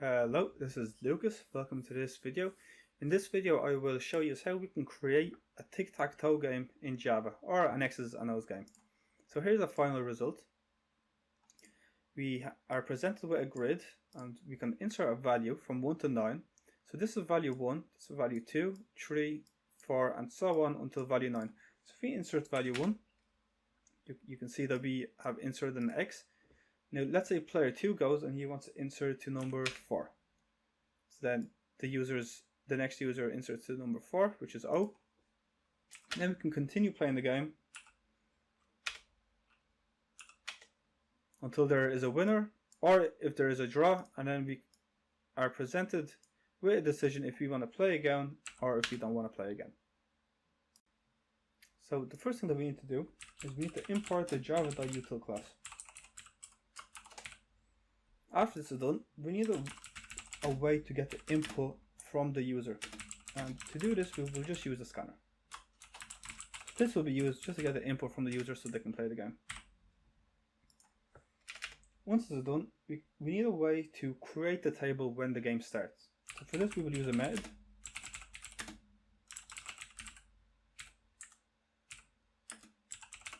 Hello, this is Lucas. Welcome to this video. In this video I will show you how we can create a tic-tac-toe game in Java, or an X's and O's game. So here's the final result. We are presented with a grid and we can insert a value from 1 to 9. So this is value 1, this is value 2, 3, 4 and so on until value 9. So if we insert value 1, you can see that we have inserted an X. Now let's say player 2 goes and he wants to insert to number 4. So then the next user inserts to number 4, which is O. Then we can continue playing the game until there is a winner, or if there is a draw, and then we are presented with a decision if we want to play again or if we don't want to play again. So the first thing that we need to do is we need to import the java.util class. After this is done, we need a way to get the input from the user, and to do this we will just use a scanner. This will be used just to get the input from the user so they can play the game. Once this is done, we need a way to create the table when the game starts. So for this we will use a method.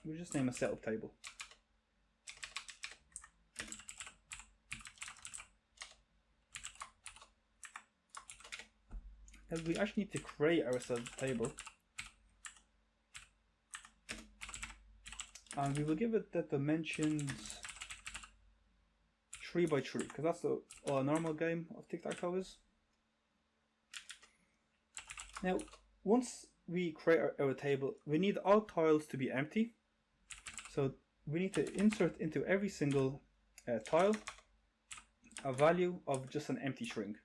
We'll just name a setup table. And we actually need to create ourselves a table, and we will give it the dimensions 3 by 3 because that's all a normal game of tic-tac-toe is. Now once we create our table, we need all tiles to be empty, so we need to insert into every single tile a value of just an empty string.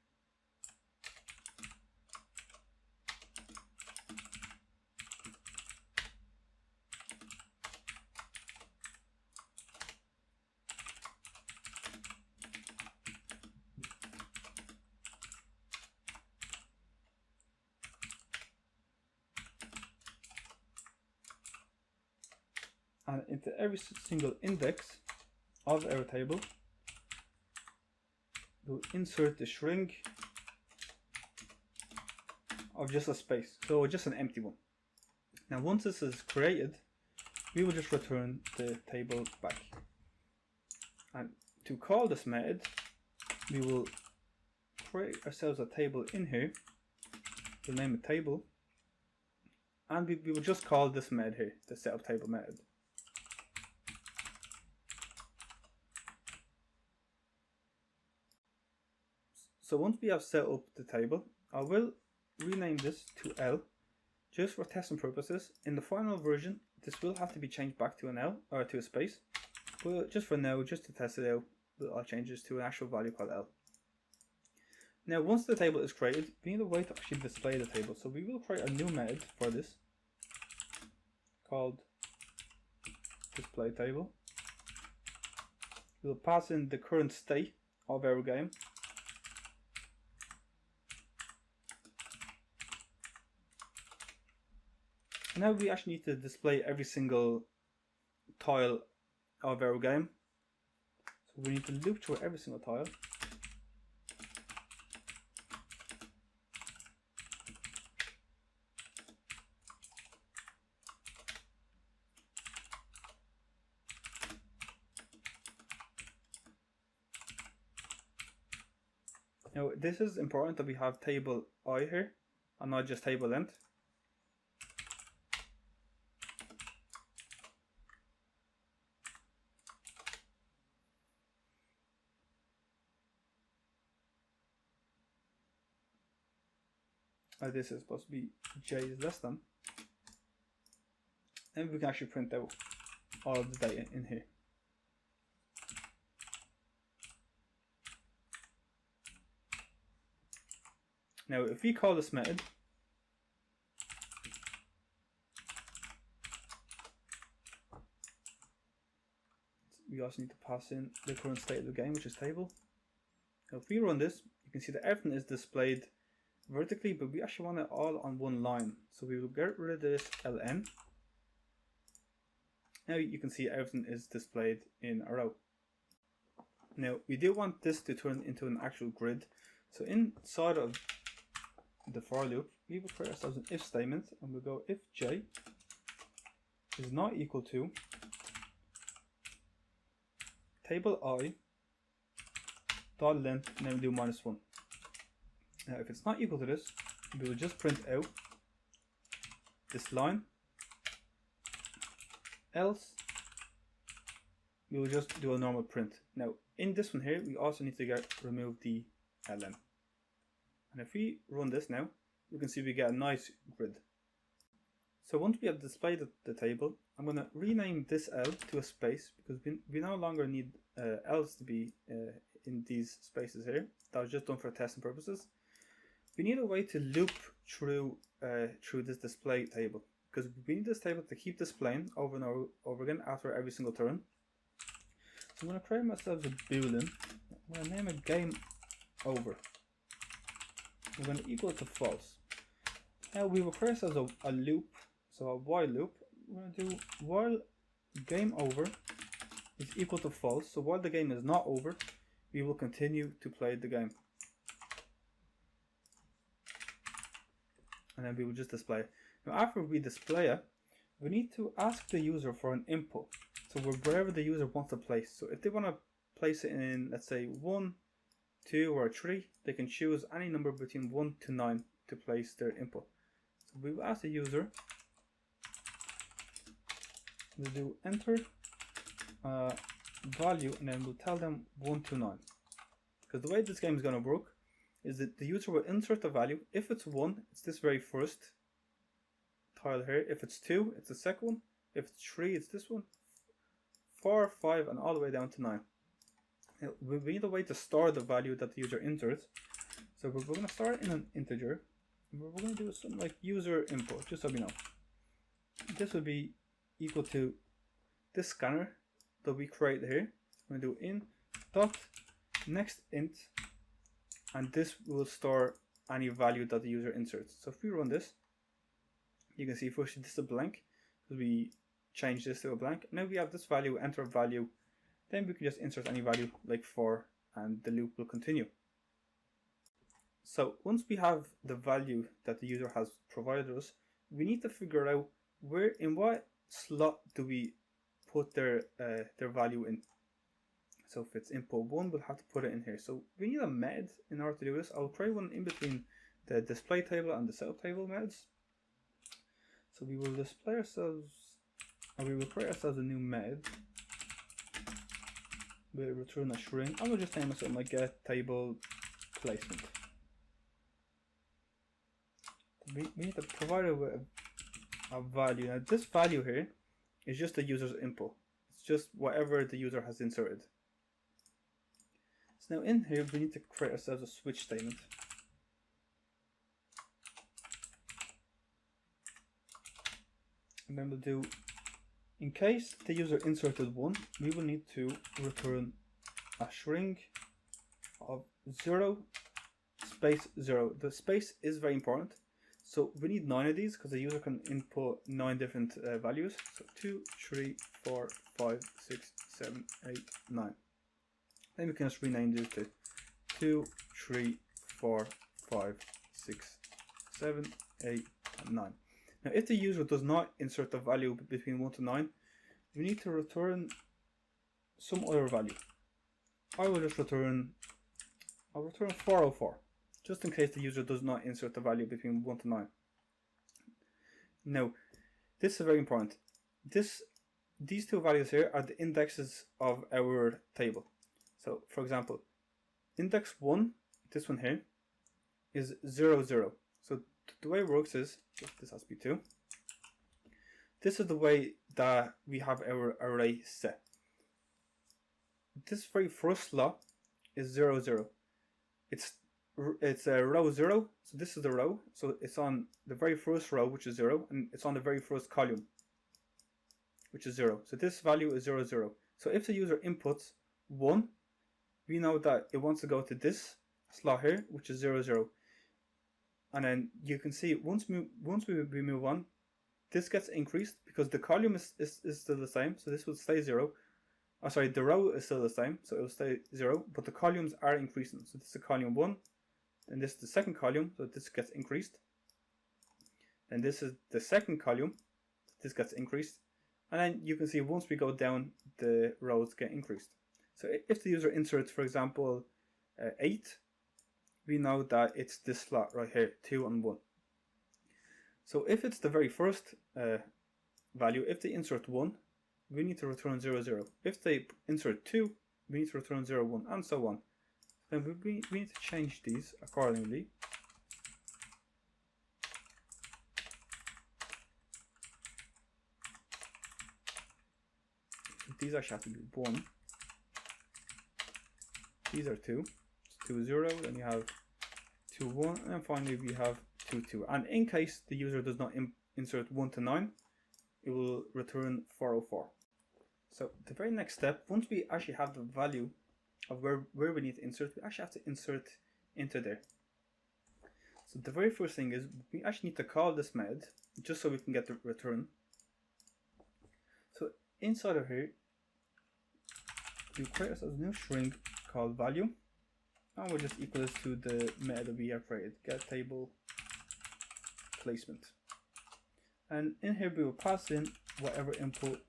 And into every single index of our table, we'll insert the string of just a space, so just an empty one. Now once this is created, we will just return the table back. And to call this method, we will create ourselves a table in here. We'll name it table, and we will just call this method here the setup table method. So once we have set up the table, I will rename this to L just for testing purposes. In the final version, this will have to be changed back to an L or to a space. But just for now, just to test it out, I'll change this to an actual value called L. Now once the table is created, we need a way to actually display the table. So we will create a new method for this called display table. We'll pass in the current state of our game. Now we actually need to display every single tile of our game. So we need to loop through every single tile. Now this is important that we have table I here and not just table length. This is supposed to be j is less than, and we can actually print out all of the data in here. Now if we call this method, we also need to pass in the current state of the game, which is table. Now if we run this, you can see that everything is displayed vertically, but we actually want it all on one line, so we will get rid of this ln. Now you can see everything is displayed in a row. Now we do want this to turn into an actual grid, so inside of the for loop we will create ourselves an if statement, and we'll go if j is not equal to table I dot length, and then we do -1. Now if it's not equal to this, we will just print out this line, else we will just do a normal print. Now in this one here we also need to remove the ln, and if we run this now, you can see we get a nice grid. So once we have displayed the table, I'm going to rename this L to a space, because we no longer need L's to be in these spaces here. That was just done for testing purposes. We need a way to loop through this display table, because we need this table to keep displaying over and over again after every single turn. So I'm going to create myself a boolean. I'm going to name it game over. We're going to equal it to false. Now we will create ourselves a loop, so a while loop. We're going to do while game over is equal to false. So while the game is not over, we will continue to play the game. And then we will just display it. Now after we display it, we need to ask the user for an input. So wherever the user wants to place. So if they want to place it in, let's say 1, 2 or 3, they can choose any number between 1 to 9 to place their input. So we will ask the user, we'll do enter value, and then we'll tell them 1 to 9. Because the way this game is going to work is that the user will insert the value. If it's 1, it's this very first tile here. If it's 2, it's the second one. If it's 3, it's this one. 4, 5, and all the way down to 9. Now, we need a way to store the value that the user enters. So we're going to start in an integer. And we're going to do something like user input, just so we know. This will be equal to this scanner that we create here. We're going to do in dot next int, and this will store any value that the user inserts. So if we run this, you can see first this is a blank, because we change this to a blank. Now we have this value, enter value, then we can just insert any value like 4, and the loop will continue. So once we have the value that the user has provided us, we need to figure out in what slot do we put their value in. So if it's input 1, we'll have to put it in here. So we need a method in order to do this. I'll create one in between the display table and the setup table methods. So we will display ourselves, and we will create ourselves a new method. We'll return a string. I will just name it something like get table placement. We need to provide it with a value. Now this value here is just the user's input. It's just whatever the user has inserted. So now in here we need to create ourselves a switch statement. And then we'll do, in case the user inserted 1, we will need to return a string of 0 space 0. The space is very important. So we need 9 of these because the user can input 9 different values. So 2, 3, 4, 5, 6, 7, 8, 9. Then we can just rename these to 2, 3, 4, 5, 6, 7, 8, and 9. Now if the user does not insert the value between 1 to 9, we need to return some other value. I will just return, I'll return 404, just in case the user does not insert the value between 1 to 9. Now, this is very important. These two values here are the indexes of our table. So, for example, index 1, this one here, is 0, 0. So the way it works is, this has to be 2. This is the way that we have our array set. This very first slot is 0, 0. It's a row 0, so this is the row, so it's on the very first row, which is 0, and it's on the very first column, which is 0. So this value is 0, 0. So if the user inputs 1, we know that it wants to go to this slot here, which is 0, 0. And then you can see once we move on, this gets increased because the column is still the same, so this will stay 0. oh sorry, the row is still the same, so it will stay 0, but the columns are increasing. So this is column 1, then this is the second column, so this gets increased. And this is the second column, this gets increased. And then you can see once we go down, the rows get increased. So if the user inserts, for example, 8, we know that it's this slot right here, 2 and 1. So if it's the very first value, if they insert 1, we need to return 0, 0. If they insert 2, we need to return 0, 1, and so on. Then we need to change these accordingly. These actually have to be 1. These are 2. It's 2, 0. Then you have 2, 1. And then finally we have 2, 2. And in case the user does not insert 1 to 9, it will return 404. So the very next step, once we actually have the value of where we need to insert, we actually have to insert into there. So the very first thing is we actually need to call this method just so we can get the return. So inside of here, we create ourselves a new string called value, and we'll just equal this to the method that we have created, get table placement. And in here we will pass in whatever input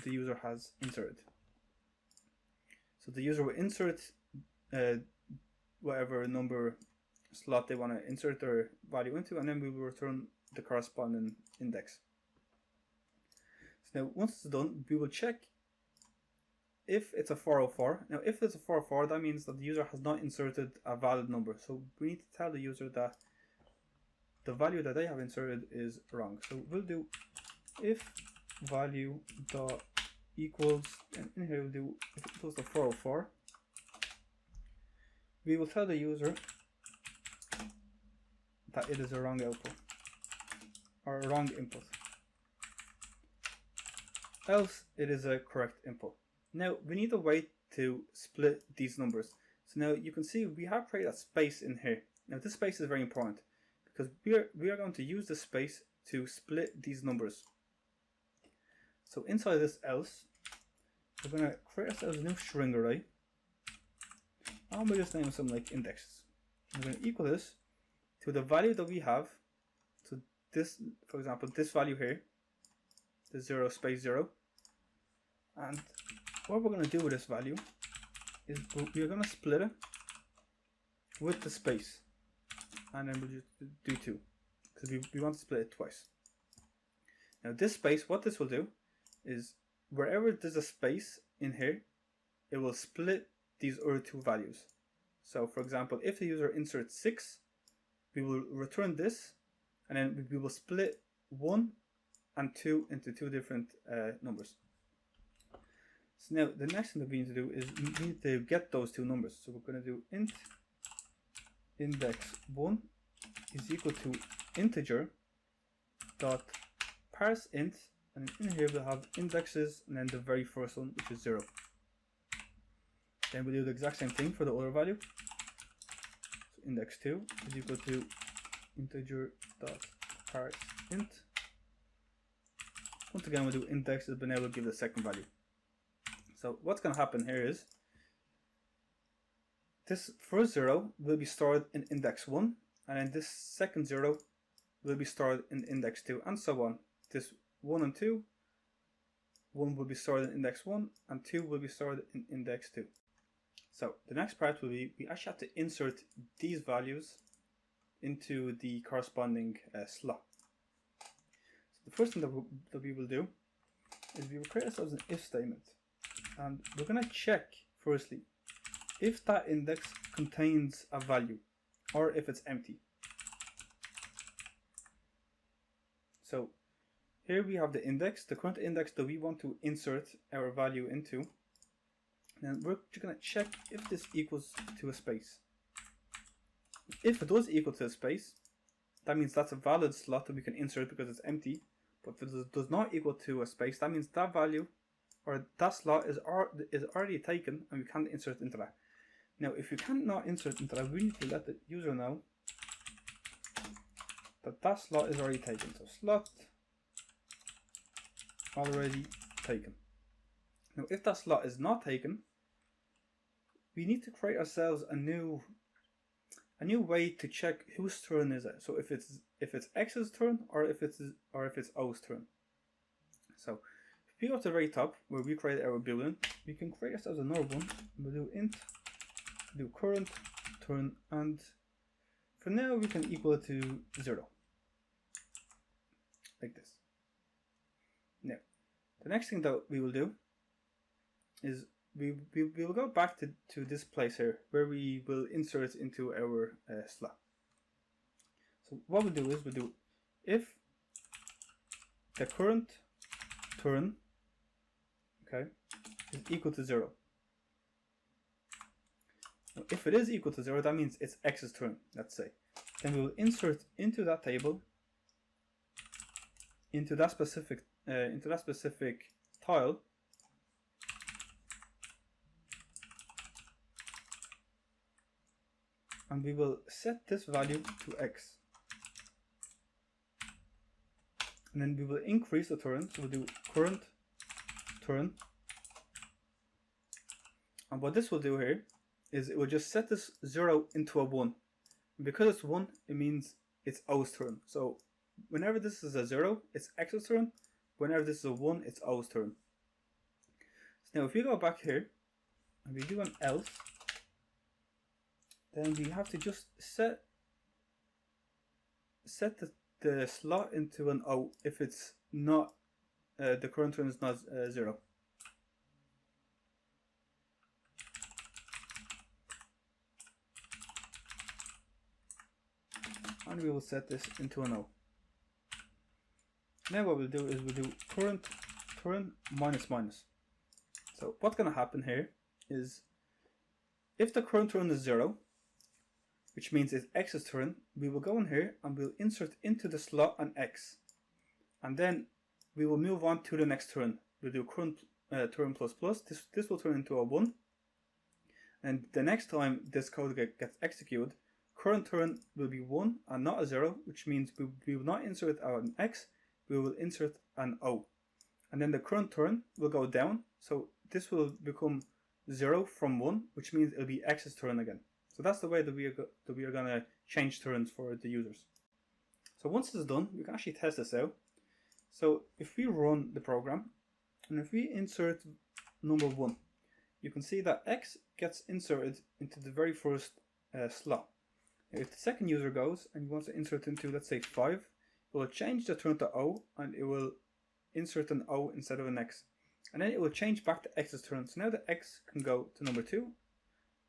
the user has inserted. So the user will insert whatever number slot they want to insert their value into, and then we will return the corresponding index. So now once it's done, we will check if it's a 404. Now if it's a 404, that means that the user has not inserted a valid number. So we need to tell the user that the value that they have inserted is wrong. So we'll do if value dot equals, and in here we'll do if it equals to 404. We will tell the user that it is a wrong output or a wrong input, else it is a correct input. Now we need a way to split these numbers. So now you can see we have created a space in here. Now this space is very important because we are going to use this space to split these numbers. So inside this else, we're going to create ourselves a new string array, and we'll just name something like indexes. We're going to equal this to the value that we have. So this, for example, this value here, the 0 space 0. And what we're going to do with this value is we're going to split it with the space, and then we'll just do 2 because we want to split it twice. Now this space, what this will do is wherever there's a space in here, it will split these other two values. So for example, if the user inserts 6, we will return this, and then we will split 1 and 2 into two different numbers. So now the next thing that we need to do is we need to get those two numbers. So we're going to do int index 1 is equal to integer dot parse int, and in here we'll have indexes and then the very first one, which is 0. Then we'll do the exact same thing for the other value. So index 2 is equal to integer dot parse int. Once again we'll do indexes, but now we'll give the second value. So what's going to happen here is this first 0 will be stored in index 1, and then this second 0 will be stored in index 2, and so on. This 1 and 2, 1 will be stored in index 1, and 2 will be stored in index 2. So the next part will be we actually have to insert these values into the corresponding slot. So the first thing that we will do is we will create ourselves an if statement, and we're going to check firstly if that index contains a value or if it's empty. So here we have the index, the current index that we want to insert our value into, and we're just going to check if this equals to a space. If it does equal to a space, that means that's a valid slot that we can insert because it's empty. But if it does not equal to a space, that means that value or that slot is already taken and we can't insert into that. Now if you cannot insert into that, we need to let the user know that that slot is already taken. So slot already taken. Now if that slot is not taken, we need to create ourselves a new way to check whose turn is it. So if it's X's turn or if it's O's turn. So if we go to the very top where we create our boolean, we can create ourselves another one. We'll do int, do current turn, and for now we can equal it to 0. Like this. Now, the next thing that we will do is we will go back to this place here where we will insert into our slot. So what we'll do is we'll do if the current turn, okay, is equal to 0. Now, if it is equal to 0, that means it's X's turn, let's say. Then we will insert into that table, into that specific tile, and we will set this value to X. And then we will increase the turn, so we'll do current turn. And what this will do here is it will just set this 0 into a 1. And because it's 1, it means it's O's turn. So whenever this is a 0, it's X's turn. Whenever this is a 1, it's O's turn. So now if we go back here and we do an else, then we have to just set the slot into an O if it's not the current turn is not 0. And we will set this into an O. Now what we'll do is we'll do current turn minus minus. So what's going to happen here is if the current turn is 0, which means it's X's turn, we will go in here and we'll insert into the slot an X. And then we will move on to the next turn. We'll do current turn plus plus. This will turn into a 1. And the next time this code gets executed, current turn will be 1 and not a 0, which means we will not insert an X, we will insert an O. And then the current turn will go down, so this will become 0 from 1, which means it'll be X's turn again. So that's the way that we are going to change turns for the users. So once this is done, we can actually test this out. So if we run the program, and if we insert number 1, you can see that X gets inserted into the very first slot. If the second user goes and wants to insert into, let's say, 5, it will change the turn to O, and it will insert an O instead of an X. And then it will change back to X's turn. So now the X can go to number 2,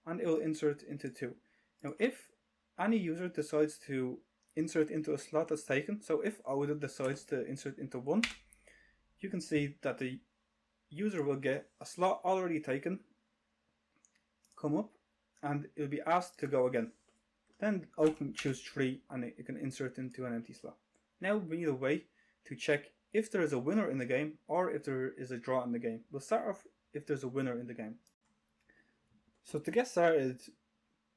and it will insert into 2. Now if any user decides to insert into a slot that's taken, so if O decides to insert into 1, you can see that the user will get a slot already taken come up, and it will be asked to go again. Then O can choose 3 and it can insert into an empty slot. Now we need a way to check if there is a winner in the game or if there is a draw in the game. We'll start off if there's a winner in the game. So to get started,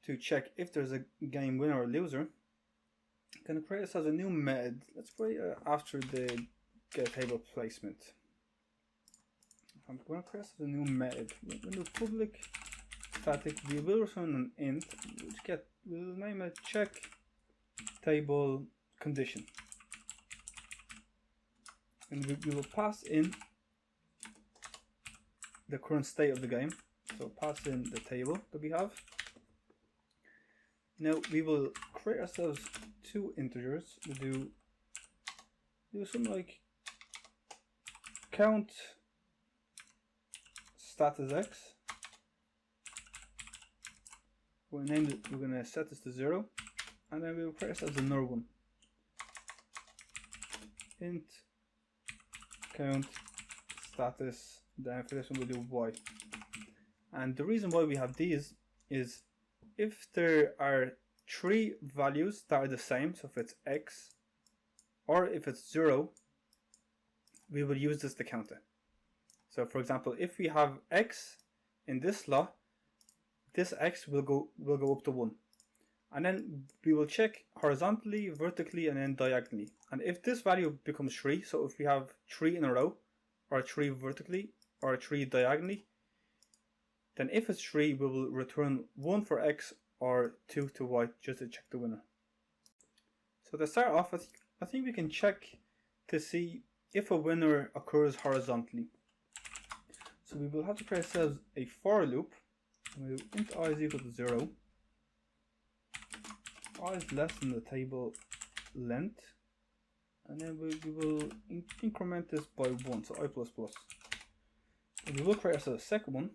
to check if there's a game winner or loser, I'm going to create this as a new method. Let's create after the get table placement. I'm going to create this as a new method. We're going to do public static. We will return an int, we'll name it check table condition. And we will pass in the current state of the game. So pass in the table that we have. Now we will create ourselves 2 integers. We'll do something like count status x. We're going to set this to 0, and then we will create ourselves another one. Int count status. Then for this one we'll do y. And the reason why we have these is if there are 3 values that are the same, so if it's x or if it's 0, we will use this to count it. So for example, if we have x in this slot, this x will go up to 1. And then we will check horizontally, vertically, and then diagonally. And if this value becomes 3, so if we have 3 in a row, or 3 vertically, or a 3 diagonally, then if it's 3 we will return 1 for x or 2 to y just to check the winner. So to start off, I think we can check to see if a winner occurs horizontally. So we will have to create ourselves a for loop. We'll int I is equal to 0. I is less than the table length, and then we will increment this by 1, so I plus plus. And we will create ourselves a second one.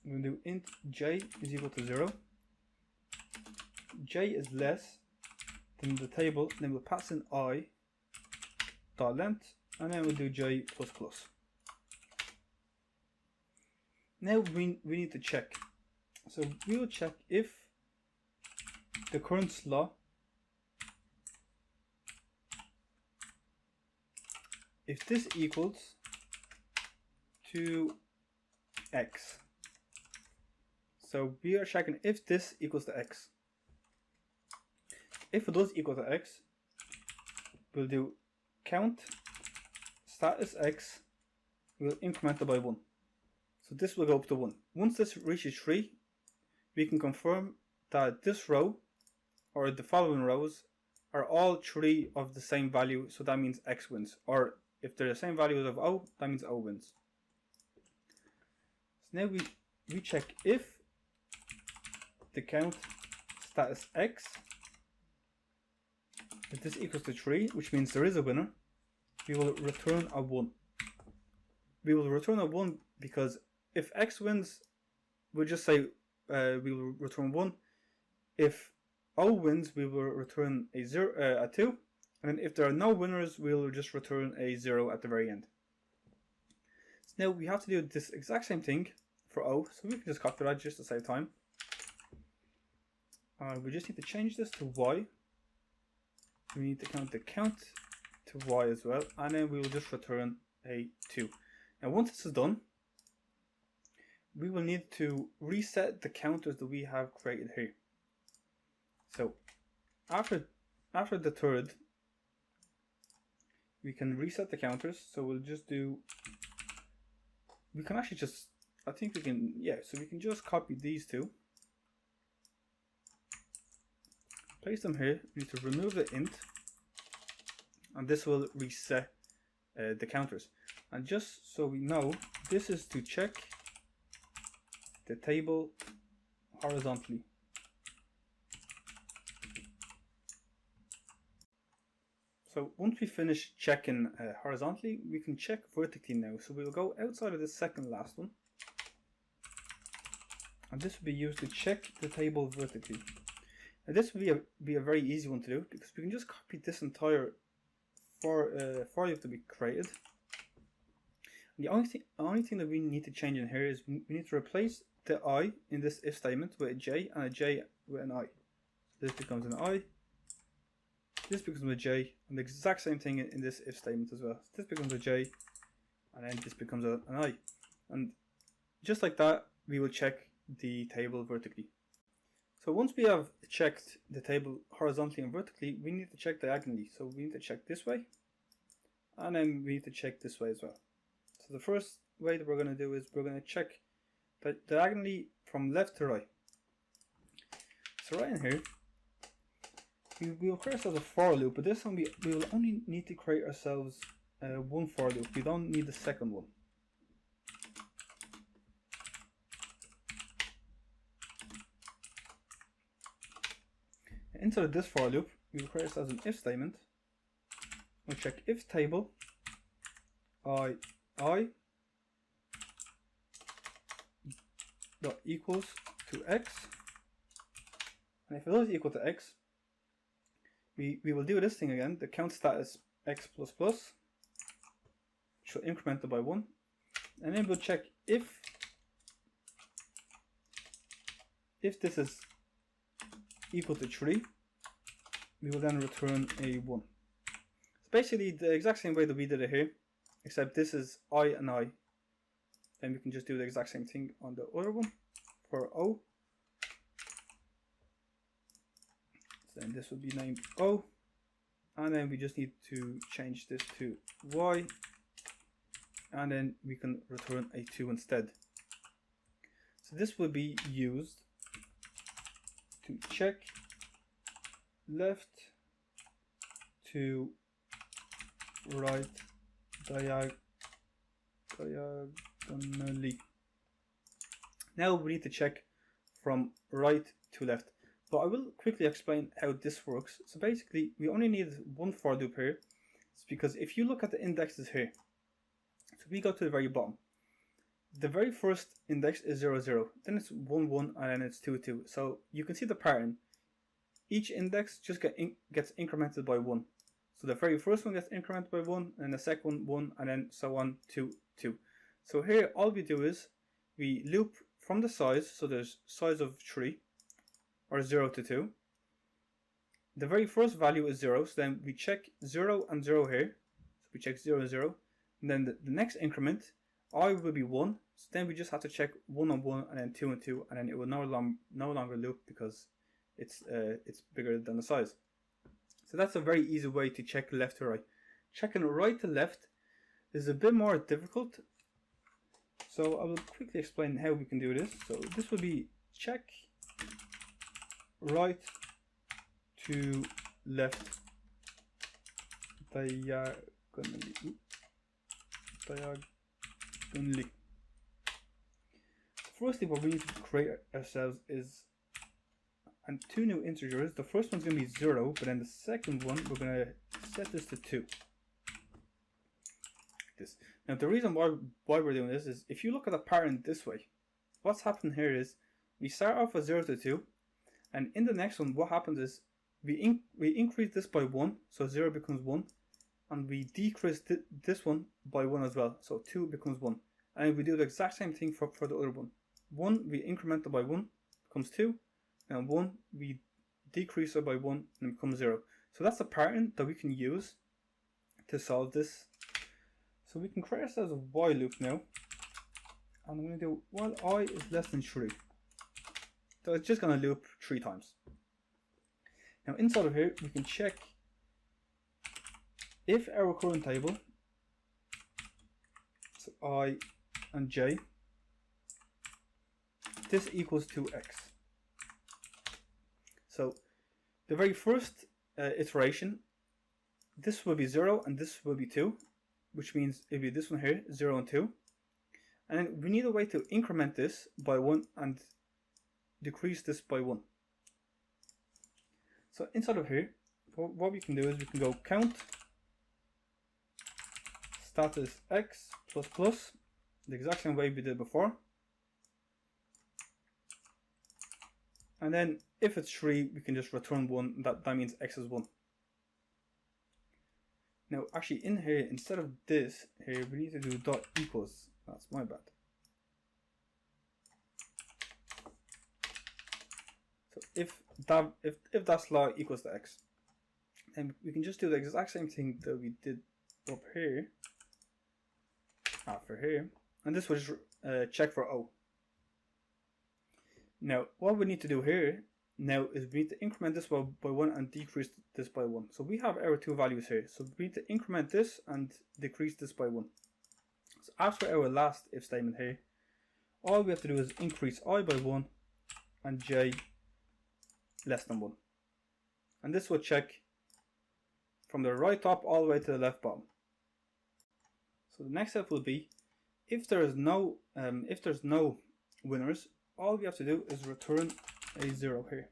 We'll do int j is equal to 0. J is less than the table, then we'll pass in I dot length, and then we'll do j plus plus. Now we need to check. So we will check if the current slot, if this equals to x. So we are checking if this equals to x. If it does equal to x, we'll do count status x, we'll increment it by 1. So this will go up to 1. Once this reaches 3, we can confirm that this row or the following rows are all 3 of the same value, so that means x wins. Or if they're the same values of O, that means O wins. So now we check if the count status x, if this equals to 3, which means there is a winner, we will return a 1. We will return a 1 because if x wins, we'll just say we will return 1. If O wins, we will return a 2. And then if there are no winners, we will just return a 0 at the very end. So now we have to do this exact same thing for O, so we can just copy that just to save time. We just need to change this to y. We need to count the count to y as well, and then we will just return a 2. And once this is done, we will need to reset the counters that we have created here. So after the third, we can reset the counters. So we'll just do, we can actually just, I think we can, yeah, so we can just copy these two, place them here. We need to remove the int, and this will reset the counters. And just so we know, this is to check the table horizontally. So once we finish checking horizontally, we can check vertically now. So we'll go outside of the second last one, and this will be used to check the table vertically. Now this will be a very easy one to do, because we can just copy this entire for loop to be created. And the only thing that we need to change in here is we need to replace the I in this if statement with a J, and a J with an I. This becomes an I, this becomes a J, and the exact same thing in this if statement as well. This becomes a J, and then this becomes an I. And just like that, we will check the table vertically. So once we have checked the table horizontally and vertically, we need to check diagonally. So we need to check this way, and then we need to check this way as well. So the first way that we're going to do is we're going to check diagonally from left to right. So right in here, we will create ourselves a for loop, but this one we will only need to create ourselves one for loop. We don't need the second one. Inside of this for loop, we will create ourselves an if statement. We'll check if table I dot equals to x, and if it is equal to x, we will do this thing again, the count status x plus plus, should increment it by 1, and then we'll check if this is equal to 3, we will then return a 1. It's basically the exact same way that we did it here, except this is I and I. Then we can just do the exact same thing on the other one for O. So then this will be named O, and then we just need to change this to Y, and then we can return a 2 instead. So this will be used to check left to right diagonally. Now we need to check from right to left, but I will quickly explain how this works. So basically we only need one for loop here. It's because if you look at the indexes here, so we go to the very bottom, the very first index is 0 0, then it's 1 1, and then it's 2 2. So you can see the pattern. Each index just gets incremented by 1. So the very first one gets incremented by 1, and the second one 1, and then so on 2 2. So here all we do is we loop from the size, so there's size of 3 or 0 to 2. The very first value is 0, so then we check 0 and 0 here. So we check 0 0, and then the next increment I will be 1, so then we just have to check 1 and 1, and then 2 and 2, and then it will no longer loop because it's bigger than the size. So that's a very easy way to check left to right. Checking right to left is a bit more difficult, so I will quickly explain how we can do this. So this will be check right to left diagonally. Firstly, what we need to create ourselves is two new integers. The first one's going to be 0, but then the second one we're going to set this to 2. This. Now the reason why we're doing this is if you look at the pattern this way, what's happening here is we start off with 0 to 2, and in the next one what happens is we increase this by 1, so 0 becomes 1, and we decrease this one by 1 as well, so 2 becomes 1, and we do the exact same thing for the other one. 1 we increment it by 1 becomes 2, and 1 we decrease it by 1 and it becomes 0. So that's the pattern that we can use to solve this. So we can create ourselves a while loop now, and I'm going to do while I is less than 3. So it's just going to loop 3 times. Now inside of here we can check if our current table, so I and j, this equals to x. So the very first iteration, this will be 0 and this will be 2, which means it'll be this one here, 0 and 2. And then we need a way to increment this by 1 and decrease this by 1. So inside of here, what we can do is we can go count status x plus plus, the exact same way we did before. And then if it's 3, we can just return 1, that means x is 1. Now actually in here, instead of this here, we need to do dot equals. That's my bad. So if that's law equals to x, then we can just do the exact same thing that we did up here after here, and this will just check for O. Now what we need to do here now is we need to increment this by 1 and decrease this by 1. So we have our two values here, so we need to increment this and decrease this by 1. So after our last if statement here, all we have to do is increase I by 1 and j less than 1, and this will check from the right top all the way to the left bottom. So the next step will be if there's no winners, all we have to do is return a 0 here.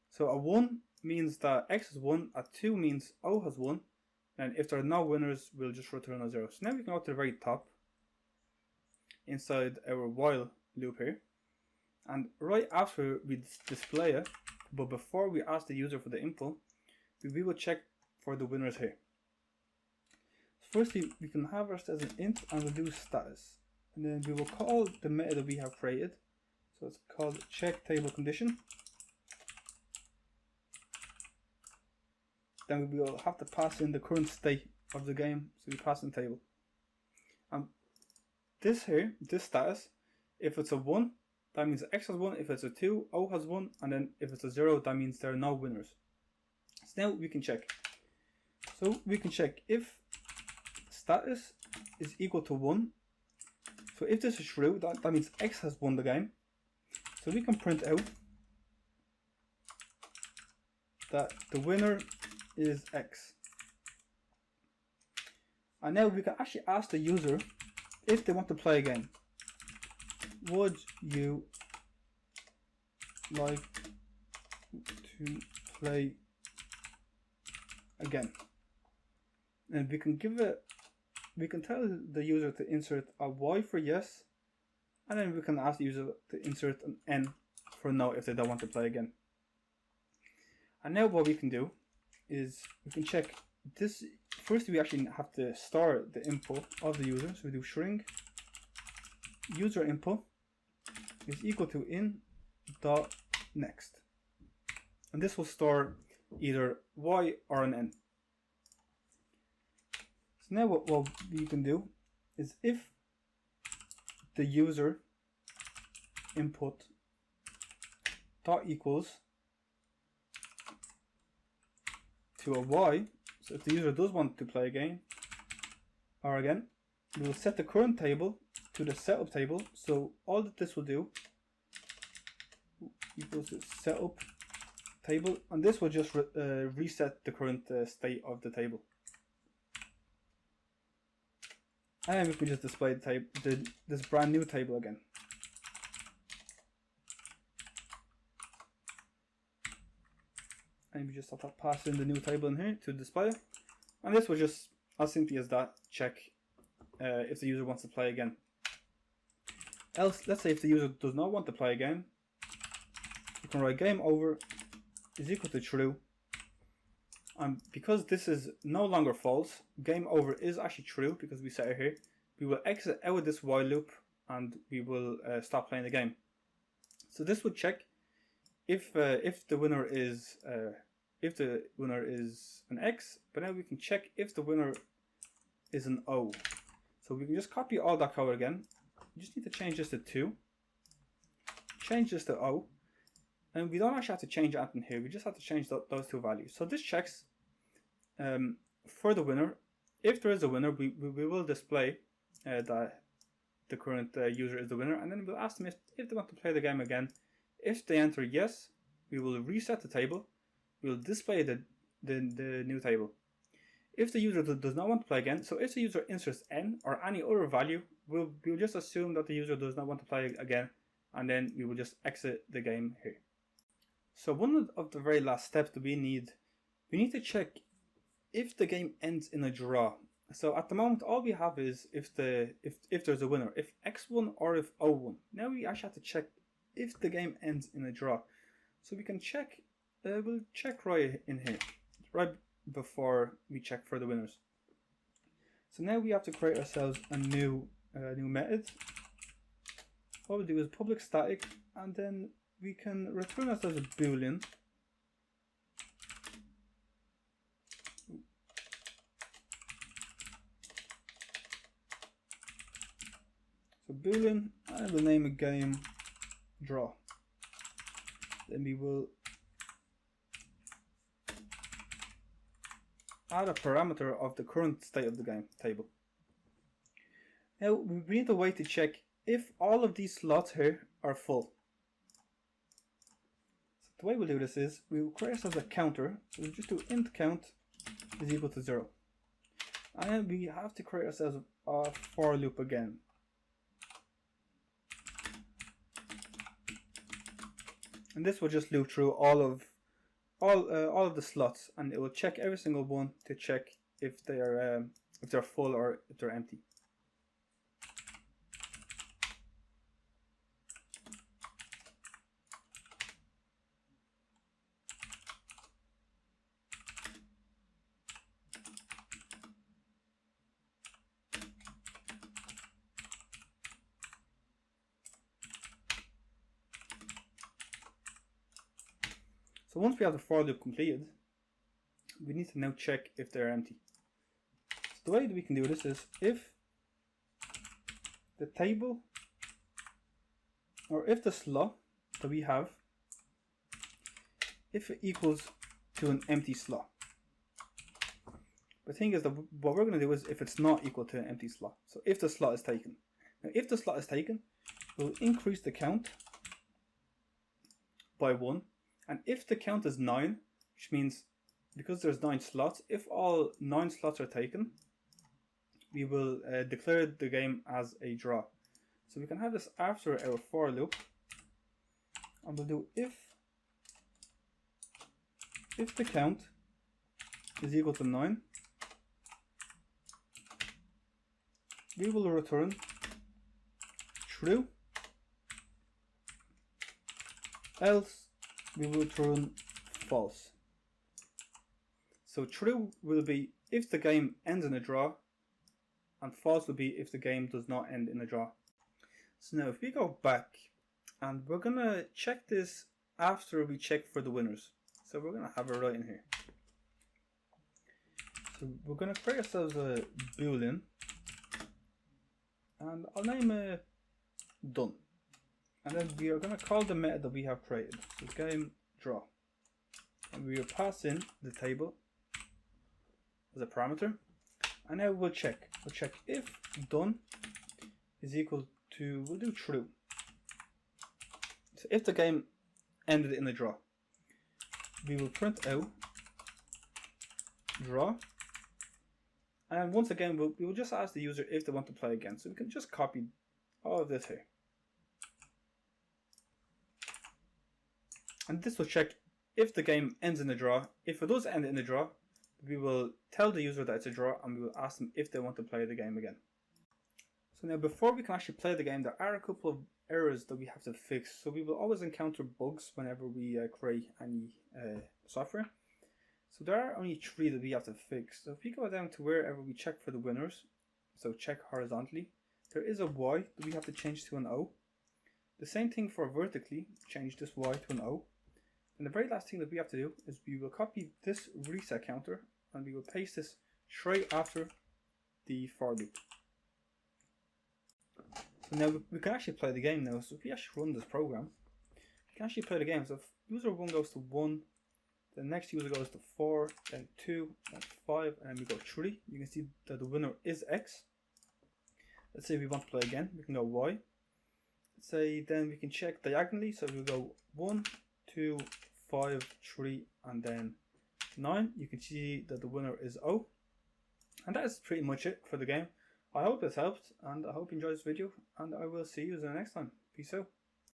So a 1 means that x is 1, a 2 means O has 1, and if there are no winners, we'll just return a 0. So now we can go to the very top inside our while loop here, and right after we display it, but before we ask the user for the input, we will check for the winners here. Firstly, we can have ours as an int and we'll do status, and then we will call the method that we have created. So it's called check table condition. Then we will have to pass in the current state of the game, so we pass in table. And this here, this status, if it's a 1, that means x has 1, if it's a 2, O has 1, and then if it's a 0, that means there are no winners. So now we can check. So we can check if status is equal to 1. So if this is true, that means X has won the game. So we can print out that the winner is X. And now we can actually ask the user if they want to play a game. Would you like to play again? And we can tell the user to insert a Y for yes, and then we can ask the user to insert an N for no if they don't want to play again. And now what we can do is we can check this. First we actually have to store the input of the user, so we do string user input is equal to in dot next, and this will store either Y or an N. So now what we can do is if the user input dot equals to a Y, so if the user does want to play again, we will set the current table to the setup table. So all that this will do equals to setup table, and this will just reset the current state of the table. And we can just display the table, this brand new table again. And we just have to pass in the new table in here to display it. And this will just, as simply as that, check if the user wants to play again. Else, let's say if the user does not want to play again, you can write game over is equal to true. And because this is no longer false, game over is actually true because we set it here. We will exit out of this while loop and we will stop playing the game. So this would check if the winner is an X, but now we can check if the winner is an O. So we can just copy all that code again. You just need to change this to 2, change this to O, and we don't actually have to change anything here. We just have to change those 2 values. So this checks for the winner. If there is a winner, we will display that the current user is the winner, and then we'll ask them if they want to play the game again. If they enter yes, we will reset the table. We will display the new table. If the user does not want to play again, so if the user inserts N or any other value, we'll just assume that the user does not want to play again, and then we will just exit the game here. So one of the very last steps that we need to check if the game ends in a draw. So at the moment, all we have is if there's a winner, if X won or if O won. Now we actually have to check if the game ends in a draw. So we can check, we'll check right in here, right before we check for the winners. So now we have to create ourselves a new method. What we'll do is public static, and then we can return ourselves a boolean. So boolean, and we'll name a game draw. Then we will add a parameter of the current state of the game table. Now we need a way to check if all of these slots here are full. So the way we'll do this is we will create ourselves a counter. So we'll just do int count is equal to 0. And then we have to create ourselves a for loop again. And this will just loop through all of the slots, and it will check every single one to check if they're full or if they're empty. So once we have the for loop completed, we need to now check if they're empty. So the way that we can do this is if the table, or if the slot that we have, if it equals to an empty slot. The thing is that what we're going to do is if it's not equal to an empty slot. So if the slot is taken. Now if the slot is taken, we'll increase the count by 1. And if the count is 9, which means because there's 9 slots, if all 9 slots are taken, we will declare the game as a draw. So we can have this after our for loop, and we'll do if the count is equal to 9, we will return true, else we will return false. So true will be if the game ends in a draw, and false will be if the game does not end in a draw. So now if we go back, and we're going to check this after we check for the winners. So we're going to have it right in here. So we're going to create ourselves a boolean, and I'll name it done. And then we are going to call the method that we have created. So game draw. And we will pass in the table as a parameter. And now we'll check. We'll check if done is equal to, we'll do true. So if the game ended in a draw, we will print out draw. And once again, we will just ask the user if they want to play again. So we can just copy all of this here. And this will check if the game ends in a draw. If it does end in a draw, we will tell the user that it's a draw, and we will ask them if they want to play the game again. So now before we can actually play the game, there are a couple of errors that we have to fix. So we will always encounter bugs whenever we create any software. So there are only 3 that we have to fix. So if we go down to wherever we check for the winners, so check horizontally, there is a Y that we have to change to an O. The same thing for vertically, change this Y to an O. And the very last thing that we have to do is we will copy this reset counter and we will paste this straight after the for loop. So now we can actually play the game now. So if we actually run this program, we can actually play the game. So if user 1 goes to 1, the next user goes to 4, then 2, then 5, and then we go 3. You can see that the winner is X. Let's say we want to play again, we can go Y. Let's say then we can check diagonally, so we'll go 1, 2, 5, 3, and then 9. You can see that the winner is O. And that is pretty much it for the game. I hope this helped, and I hope you enjoyed this video, and I will see you in the next time. Peace out.